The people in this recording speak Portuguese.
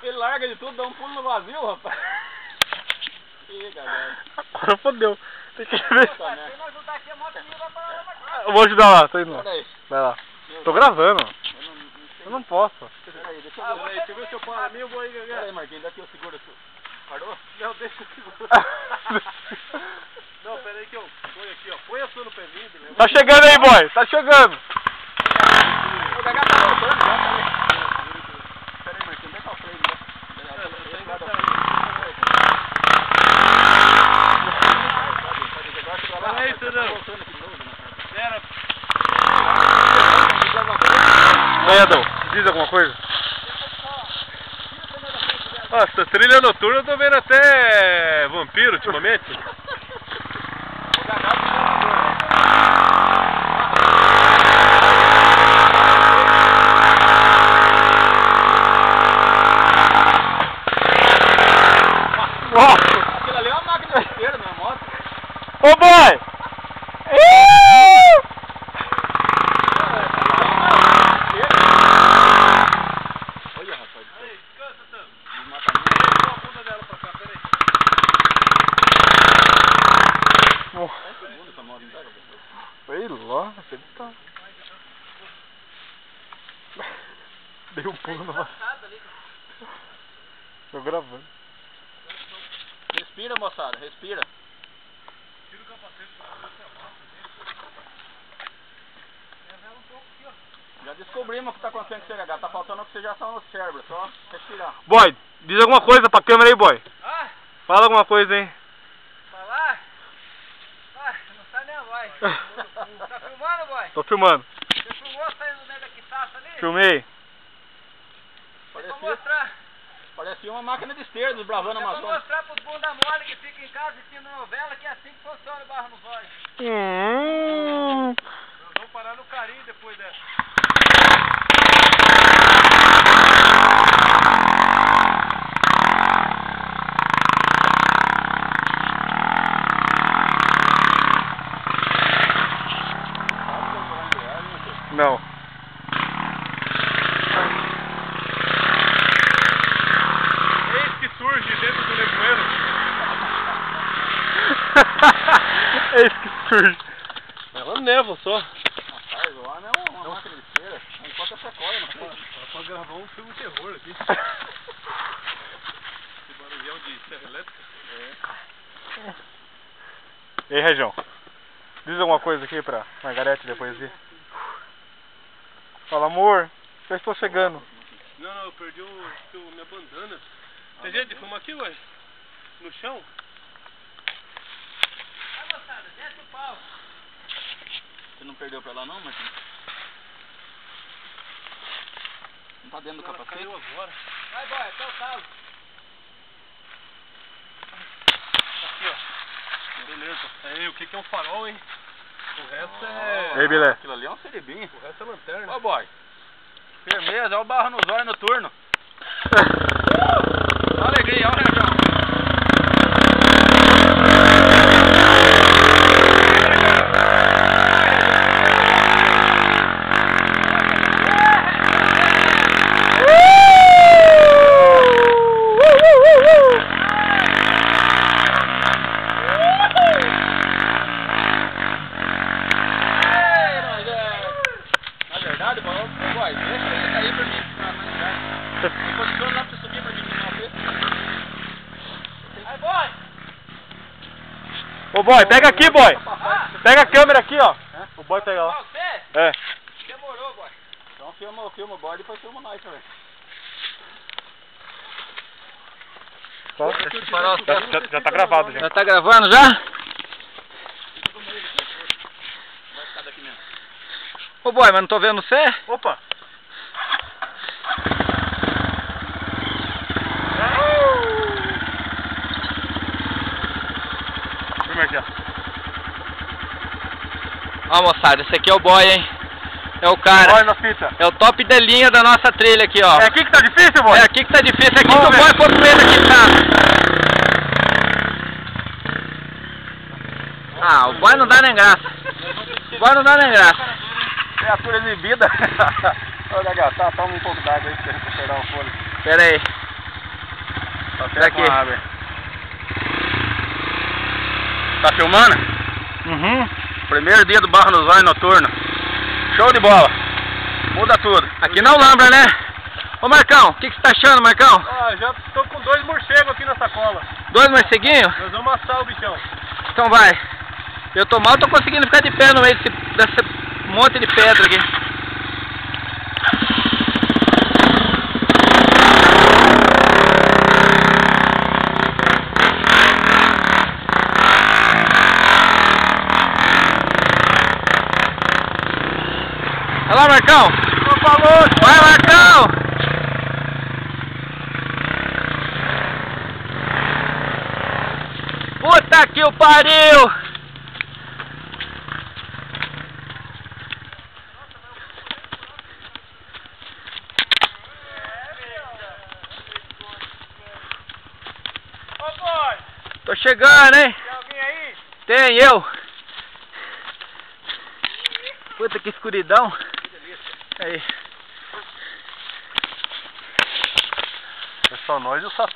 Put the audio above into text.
Ele larga de tudo, dá um pulo no vazio, rapaz. Ih, galera. Agora fodeu. Tem que ver. Se não ajudar aqui, a moto minha vai parar lá na casa. Eu vou ajudar lá, tô indo lá. Peraí. Vai lá. Tô gravando. Eu não posso. Peraí, deixa eu ver. Deixa eu ver se eu paro a minha, eu vou aí, galera. Peraí, Marquinhos, daqui eu seguro. Parou? Não, deixa eu seguro. Não, peraí que eu ponho aqui, ó. Põe a sua no pezinho, né? Tá chegando aí, boy. Tá chegando. O Gagá tá voltando já, peraí, Marquinhos, deixa o freio, né? Peraí, Tudão. Pera. Edel, diz alguma coisa? Nossa, trilha noturna eu tô vendo até vampiro ultimamente. Aquilo ali é uma máquina de esteira, minha moto. Ô, boy! Olha, rapaz. Aí, descansa, Sam. Desmatamento. Põe a bunda dela pra cá, peraí. Essa moto não pega, Sei lá, você tá... Dei um pulo na... Tô gravando. Respira, moçada, respira. Tira o capacete pra ver se é massa, um pouco aqui, ó. Já descobrimos o que está acontecendo com o CH. Tá faltando oxigenação no cérebro, só respirar. Boy, diz alguma coisa pra câmera aí, boy. Ah, Fala alguma coisa, hein. falar? Ah, não sai nem a voz. Tá filmando, boy? Tô filmando. Você filmou saindo do meio da quitaça ali? Filmei. Vou mostrar. Parecia uma máquina de esteira dos Bravando Vou Amazonas. mostrar pros bunda mole que ficam em casa assistindo novela que é assim que funciona o barro no zóio. Nós vamos parar no carinho depois dessa. Não. Eis que surge dentro do nevoeiro. Eis que surge. Ela neva só. Rapaz, o homem é uma máquina de esteira. Enquanto essa coia, não sei. Ela pode gravar um filme de terror aqui. Esse barulhão de serra elétrica. E aí, Região? Diz alguma coisa aqui pra Margarete depois ir. Fala, amor. Já estou chegando. Não, eu perdi minha bandana. Tem jeito de filmar aqui, ué? No chão? Vai, moçada, desce o pau. Você não perdeu pra lá não, Marquinhos? Não tá dentro do capacete? Caiu agora. Vai, boy, até o talo. Aqui, ó. Beleza. Aí, o que é um farol, hein? O resto E aí, Bilé? Aquilo ali é um cerebinho. O resto é lanterna. Ó, boy. Firmeza, olha o barro no zóio noturno. Olha a alegria, olha o Região. Na verdade, boy, deixa ele cair pra mim. Me posiciona lá pra você subir pra mim. Aí, boy! Ô, boy, pega aqui, boy. Pega a câmera aqui, ó. O boy pega lá. Você? É. Demorou, boy. Então filma o boy e depois filma nós também. Já tá gravado, já. Já tá gravando já? Vai ficar daqui mesmo. Ô, boy, mas não tô vendo você? Opa. Filma aqui, ó. Ó, moçada, esse aqui é o boy, hein? É o cara. Boy na fita. É o top de linha da nossa trilha aqui, ó. É aqui que tá difícil, boy? É aqui que tá difícil. É aqui Vamos que o ver. boy for preso aqui, tá? Ah, o boy não dá nem graça. O boy não dá nem graça. Criatura exibida. Olha, gastar, toma um pouco d'água aí pra recuperar o fôlego. Pera aí. Tá até Daqui. com água. Tá filmando? Uhum. Primeiro dia do Barra no Zóio noturno. Show de bola. Muda tudo. Aqui não lambra, né? Ô Marcão, o que você tá achando, Marcão? Ah, já tô com 2 morcegos aqui na sacola. 2 morceguinhos? Nós vamos assar o bichão. Então vai. Eu tô mal, tô conseguindo ficar de pé no meio desse monte de pedra aqui. Vai lá, Marcão! Por favor! Vai, Marcão! Puta que o pariu! Ô, boy! Tô chegando, hein? Tem alguém aí? Tem eu! Puta que escuridão! Aí. É só nós e o Saci.